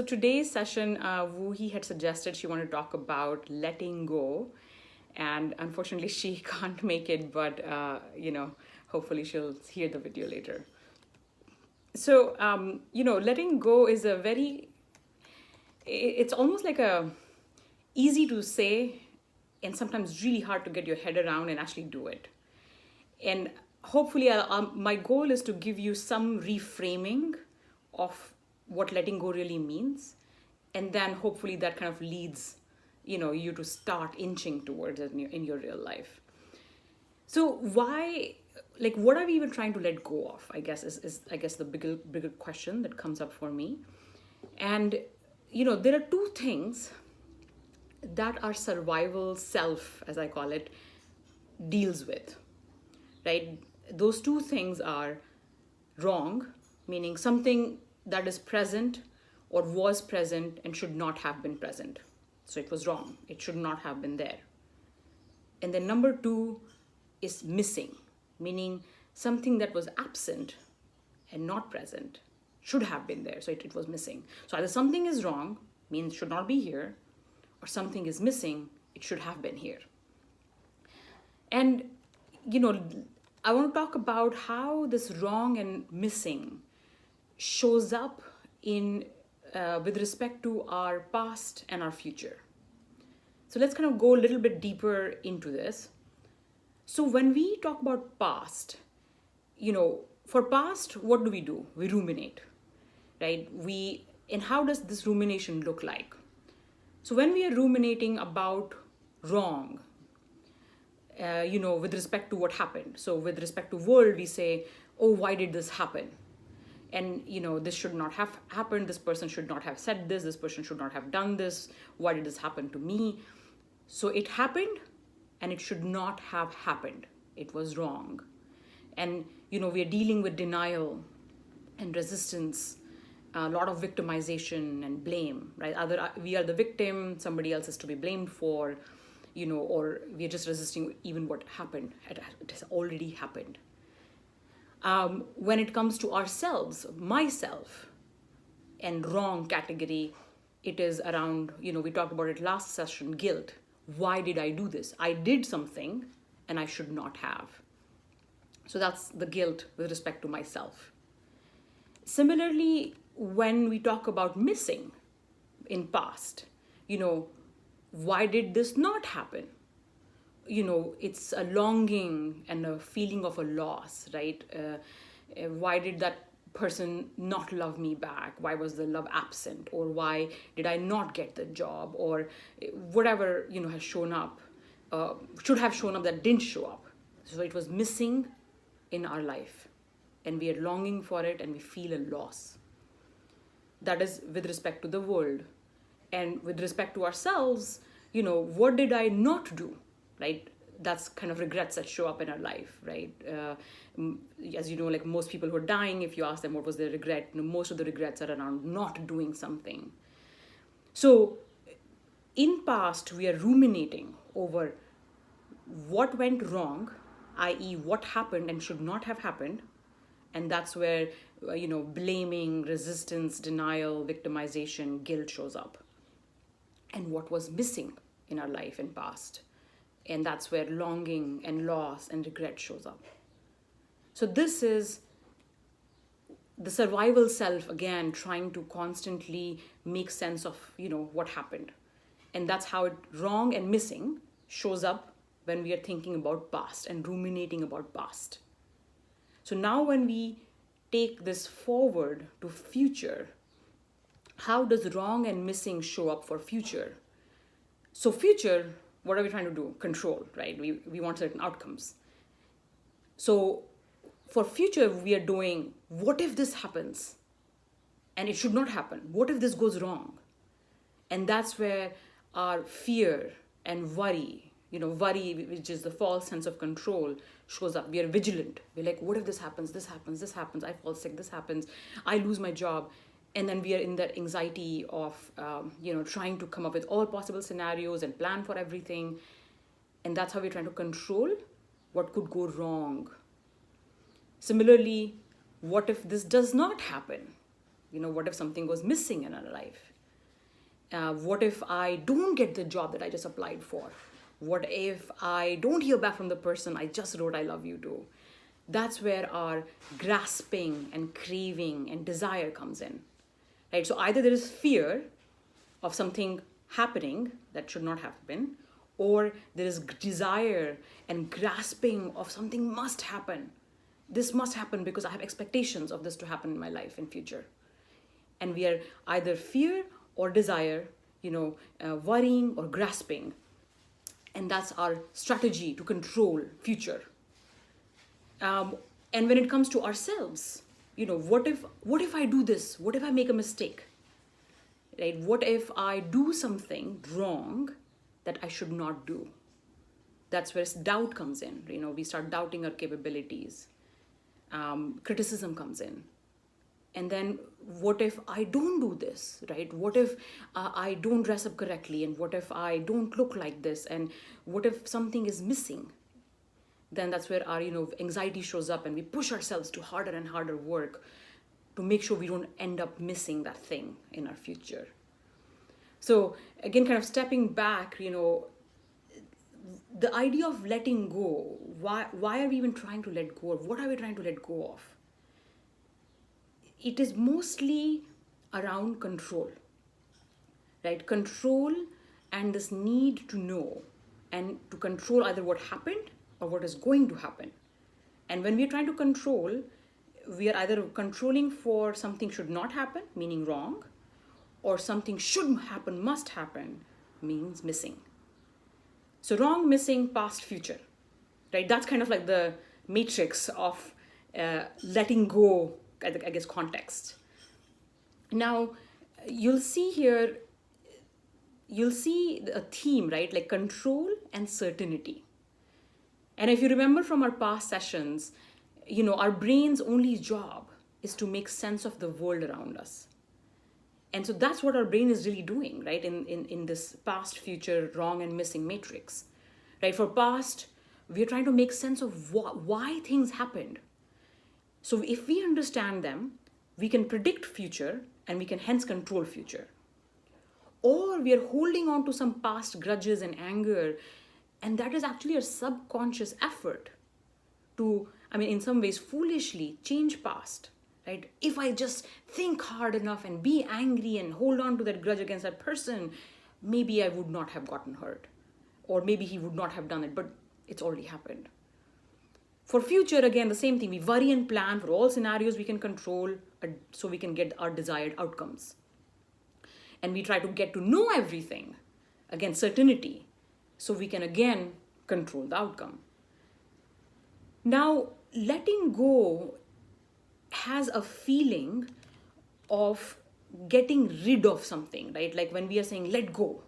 So today's session, Woohee had suggested she wanted to talk about letting go, and unfortunately she can't make it. But hopefully she'll hear the video later. So letting go is a very, it's almost like a easy to say, and sometimes really hard to get your head around and actually do it. And hopefully, my goal is to give you some reframing of what letting go really means, and then hopefully that kind of leads you to start inching towards it in your real life. So why, like, what are we even trying to let go of? I guess is I guess the bigger question that comes up for me. And there are two things that our survival self, as I call it, deals with, right? Those two things are wrong, meaning something that is present or was present and should not have been present. So it was wrong. It should not have been there. And then number two is missing, meaning something that was absent and not present should have been there. So it was missing. So either something is wrong, means should not be here, or something is missing, it should have been here. And I want to talk about how this wrong and missing shows up in with respect to our past and our future. So let's kind of go a little bit deeper into this. So when we talk about past, for past, what do? We ruminate, right? And how does this rumination look like? So when we are ruminating about wrong, with respect to what happened. So with respect to world, we say, oh, why did this happen? And, this should not have happened. This person should not have said this. This person should not have done this. Why did this happen to me? So it happened and it should not have happened. It was wrong. And, we are dealing with denial and resistance, a lot of victimization and blame, right? Either we are the victim, somebody else is to be blamed for, or we're just resisting even what happened. It has already happened. When it comes to ourselves, myself, and wrong category, it is around, we talked about it last session, guilt. Why did I do this? I did something and I should not have. So that's the guilt with respect to myself. Similarly, when we talk about missing in past, why did this not happen? It's a longing and a feeling of a loss, right? Why did that person not love me back? Why was the love absent? Or why did I not get the job? Or whatever, has shown up, should have shown up that didn't show up. So it was missing in our life. And we are longing for it and we feel a loss. That is with respect to the world. And with respect to ourselves, what did I not do, right? That's kind of regrets that show up in our life, right? As you know, like most people who are dying, if you ask them what was their regret, most of the regrets are around not doing something. So in past, we are ruminating over what went wrong, i.e. what happened and should not have happened. And that's where, blaming, resistance, denial, victimization, guilt shows up. And what was missing in our life in past. And that's where longing and loss and regret shows up. So this is the survival self, again, trying to constantly make sense of, what happened. And that's how wrong and missing shows up when we are thinking about past and ruminating about past. So now when we take this forward to future, how does wrong and missing show up for future? So future, what are we trying to do? Control, right? We want certain outcomes. So for future, we are doing, what if this happens? And it should not happen. What if this goes wrong? And that's where our fear and worry, worry, which is the false sense of control, shows up. We are vigilant. We're like, what if this happens, this happens, this happens, I fall sick, this happens, I lose my job. And then we are in that anxiety of, trying to come up with all possible scenarios and plan for everything. And that's how we're trying to control what could go wrong. Similarly, what if this does not happen? What if something goes missing in our life? What if I don't get the job that I just applied for? What if I don't hear back from the person I just wrote I love you to? That's where our grasping and craving and desire comes in. Right? So either there is fear of something happening that should not happen, or there is desire and grasping of something must happen. This must happen because I have expectations of this to happen in my life in future. And we are either fear or desire, worrying or grasping. And that's our strategy to control future. And when it comes to ourselves, what if I do this? What if I make a mistake? Right? What if I do something wrong that I should not do? That's where doubt comes in. We start doubting our capabilities. Criticism comes in. And then what if I don't do this, right? What if I don't dress up correctly? And what if I don't look like this? And what if something is missing? Then that's where our, anxiety shows up, and we push ourselves to harder and harder work to make sure we don't end up missing that thing in our future. So again, kind of stepping back, the idea of letting go, why are we even trying to let go? Or what are we trying to let go of? It is mostly around control, right? Control and this need to know and to control either what happened or what is going to happen. And when we are trying to control, we are either controlling for something should not happen, meaning wrong, or something should happen, must happen, means missing. So wrong, missing, past, future, right? That's kind of like the matrix of letting go, I guess, context. Now, you'll see a theme, right? Like control and certainty. And if you remember from our past sessions, our brain's only job is to make sense of the world around us. And so that's what our brain is really doing, right? In this past, future, wrong and missing matrix, right? For past, we're trying to make sense of why things happened. So if we understand them, we can predict future and we can hence control future. Or we are holding on to some past grudges and anger, and that is actually a subconscious effort to, in some ways foolishly change past, right? If I just think hard enough and be angry and hold on to that grudge against that person, maybe I would not have gotten hurt. Or maybe he would not have done it, but it's already happened. For future, again, the same thing. We worry and plan for all scenarios we can control so we can get our desired outcomes. And we try to get to know everything, again, certainty, so we can again control the outcome. Now, letting go has a feeling of getting rid of something, right? Like when we are saying, let go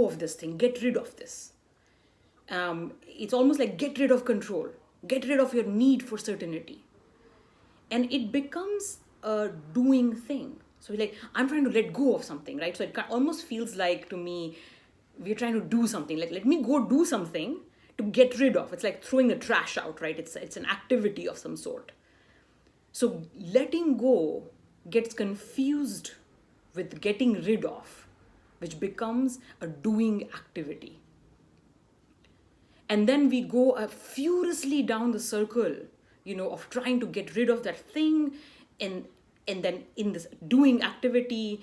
of this thing, get rid of this. It's almost like get rid of control, get rid of your need for certainty. And it becomes a doing thing. So like, I'm trying to let go of something, right? So it almost feels like, to me, we're trying to do something. Like, let me go do something to get rid of. It's like throwing the trash out, right? It's an activity of some sort. So letting go gets confused with getting rid of, which becomes a doing activity. And then we go furiously down the circle, of trying to get rid of that thing, and then in this doing activity,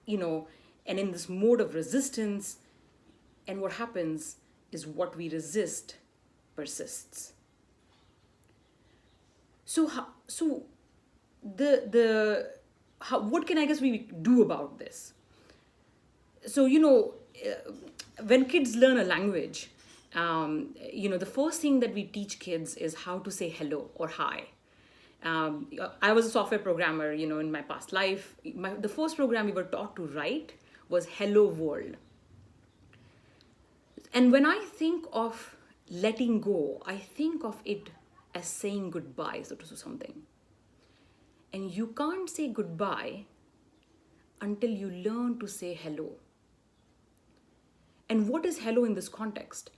and in this mode of resistance. And what happens is what we resist persists. So what can we do about this? So, when kids learn a language, the first thing that we teach kids is how to say hello or hi. I was a software programmer, in my past life. The first program we were taught to write was Hello World. And when I think of letting go, I think of it as saying goodbye to something. And you can't say goodbye until you learn to say hello. And what is hello in this context?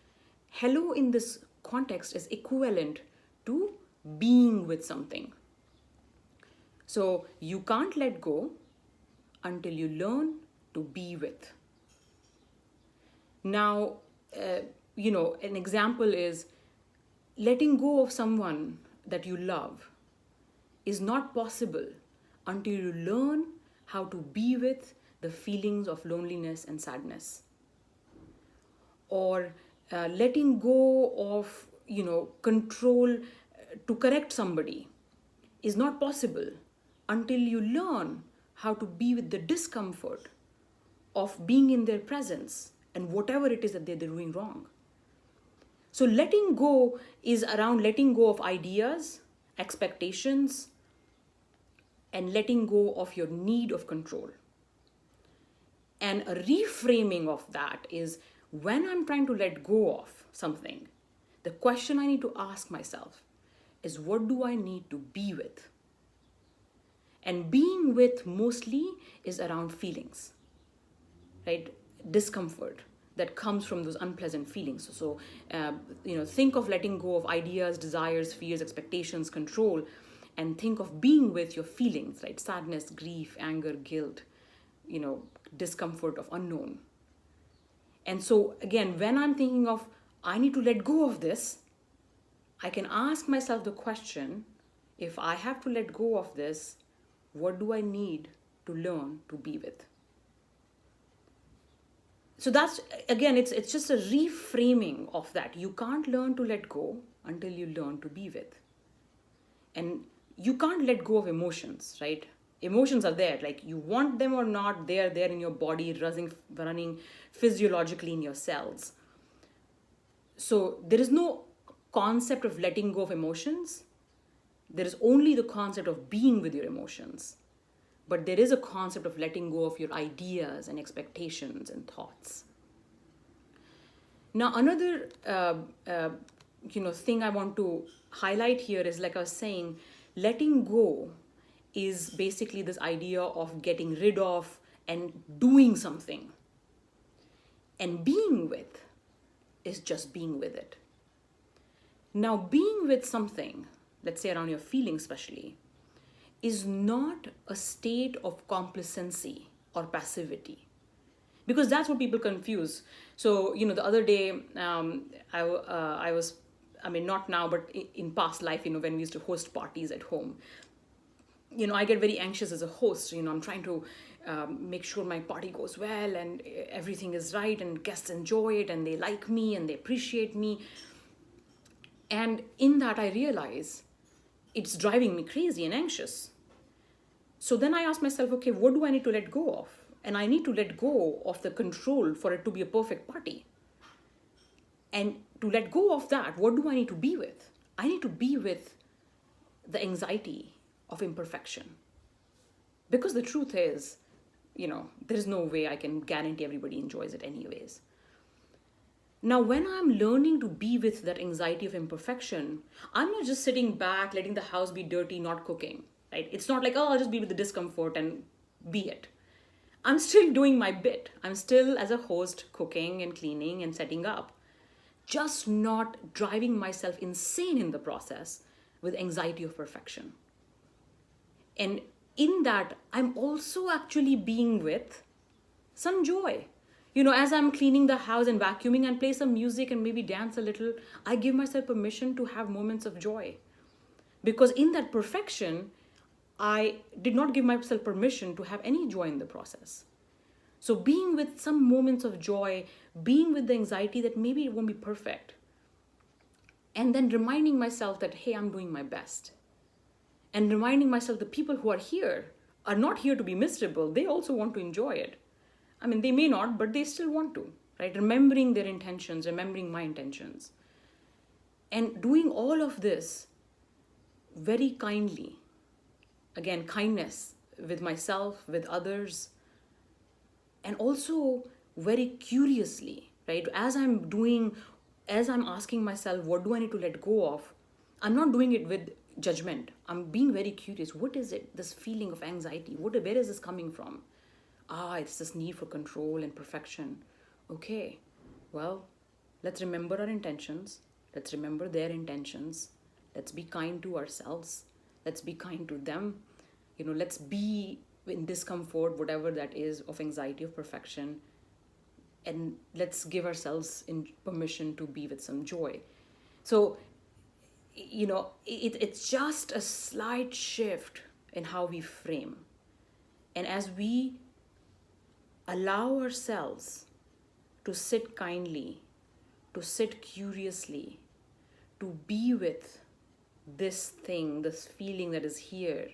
Hello in this context is equivalent to being with something. So you can't let go until you learn to be with. Now, an example is letting go of someone that you love is not possible until you learn how to be with the feelings of loneliness and sadness. Or letting go of, control to correct somebody is not possible until you learn how to be with the discomfort of being in their presence and whatever it is that they're doing wrong. So letting go is around letting go of ideas, expectations, and letting go of your need of control. And a reframing of that is when I'm trying to let go of something, the question I need to ask myself is, what do I need to be with? And being with mostly is around feelings, right? Discomfort that comes from those unpleasant feelings. So, think of letting go of ideas, desires, fears, expectations, control, and think of being with your feelings, right? Sadness, grief, anger, guilt, discomfort of unknown. And so, again, when I'm thinking of, I need to let go of this, I can ask myself the question, if I have to let go of this, what do I need to learn to be with? So that's, again, it's just a reframing of that. You can't learn to let go until you learn to be with. And you can't let go of emotions, right? Emotions are there, like you want them or not, they are there in your body, running physiologically in your cells. So there is no concept of letting go of emotions. There is only the concept of being with your emotions. But there is a concept of letting go of your ideas and expectations and thoughts. Now, another thing I want to highlight here is, like I was saying, letting go is basically this idea of getting rid of and doing something. And being with is just being with it. Now, being with something, let's say around your feelings especially, is not a state of complacency or passivity. Because that's what people confuse. So, the other day, I was, not now, but in past life, when we used to host parties at home, I get very anxious as a host. I'm trying to make sure my party goes well and everything is right and guests enjoy it and they like me and they appreciate me. And in that, I realize it's driving me crazy and anxious. So then I ask myself, okay, what do I need to let go of? And I need to let go of the control for it to be a perfect party. And to let go of that, what do I need to be with? I need to be with the anxiety of imperfection. Because the truth is, there's no way I can guarantee everybody enjoys it anyways. Now, when I'm learning to be with that anxiety of imperfection, I'm not just sitting back, letting the house be dirty, not cooking, right? It's not like, oh, I'll just be with the discomfort and be it. I'm still doing my bit. I'm still, as a host, cooking and cleaning and setting up. Just not driving myself insane in the process with anxiety of perfection. And in that, I'm also actually being with some joy. As I'm cleaning the house and vacuuming and play some music and maybe dance a little, I give myself permission to have moments of joy. Because in that perfection, I did not give myself permission to have any joy in the process. So being with some moments of joy, being with the anxiety that maybe it won't be perfect. And then reminding myself that, hey, I'm doing my best. And reminding myself the people who are here are not here to be miserable. They also want to enjoy it. They may not, but they still want to, right? Remembering their intentions, remembering my intentions. And doing all of this very kindly. Again, kindness with myself, with others. And also very curiously, right? As I'm asking myself, what do I need to let go of? I'm not doing it with judgment. I'm being very curious. What is it? This feeling of anxiety, where is this coming from? It's this need for control and perfection. Okay, well, let's remember our intentions. Let's remember their intentions. Let's be kind to ourselves. Let's be kind to them. Let's be in discomfort, whatever that is, of anxiety of perfection, and let's give ourselves in permission to be with some joy. So, it's just a slight shift in how we frame. And as we allow ourselves to sit kindly, to sit curiously, to be with this thing, this feeling that is here,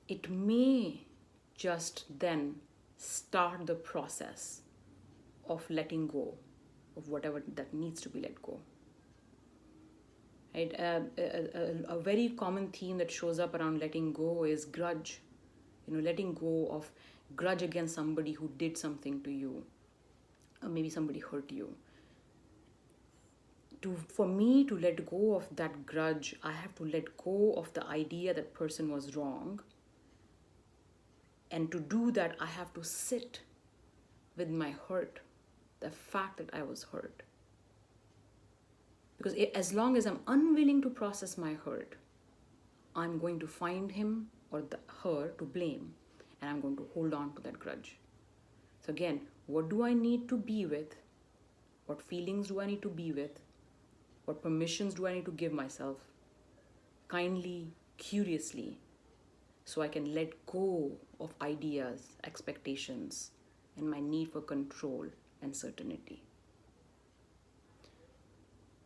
it may just then start the process of letting go of whatever that needs to be let go. Right? A very common theme that shows up around letting go is grudge. Letting go of grudge against somebody who did something to you, or maybe somebody hurt you. For me to let go of that grudge, I have to let go of the idea that person was wrong. And to do that, I have to sit with my hurt, the fact that I was hurt. Because as long as I'm unwilling to process my hurt, I'm going to find him or her to blame, and I'm going to hold on to that grudge. So again, what do I need to be with? What feelings do I need to be with? What permissions do I need to give myself? Kindly, curiously, so I can let go of ideas, expectations, and my need for control and certainty.